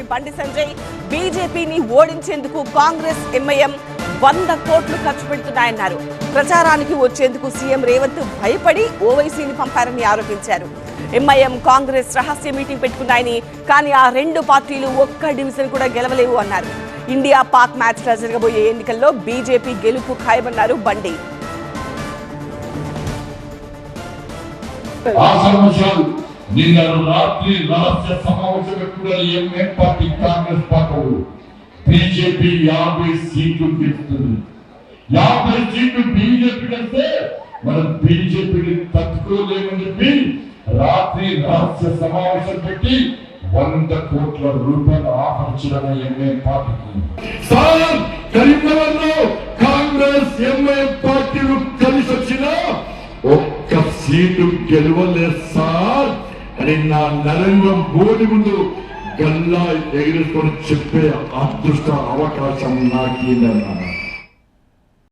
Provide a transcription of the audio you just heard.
మంత్రి బండి సంజయ్ బీజేపీని ఓడించేందుకు కాంగ్రెస్ ఎంఐఎం 100 కోట్లు ఖర్చు పెడుతున్నాయన్నారు. ప్రచారానికి వచ్చేందుకు సీఎం రేవంత్ భయపడి ఓవైసీని పంపారని ఆరోపించారు. ఎంఐఎం కాంగ్రెస్ రహస్య మీటింగ్ పెట్టుకున్నాయని, కానీ ఆ రెండు పార్టీలు ఒక్క డివిజన్ కూడా గెలవలేవు అన్నారు. ఇండియా పాక్ మ్యాచ్ లో జరగబోయే ఎన్నికల్లో బీజేపీ గెలుపు ఖాయమన్నారు బండి. నిన్న రాత్రి రహస్య సమావేశం పెట్టుకున్న MM party Congress party BJP 50 సీట్లు గెలుస్తుంది. 50 సీట్లు బీజేపీ గెలిస్తే మనం బీజేపీని తట్టుకోలేమని చెప్పి రాత్రి రహస్య సమావేశం పెట్టి 100 కోట్ల రూపాయలు ఆఫర్ ఇచ్చిన ఎంఎం పార్టీకి. కరీంనగర్లో కాంగ్రెస్ ఎంఎం పార్టీలు కలిసి వచ్చిన ఒక్క సీటు గెలవలేదు సార్ అని నా నరేంద్ర మోడీ ముందు గల్లా ఎగిరేసుకొని చెప్పే అదృష్ట అవకాశం నాకు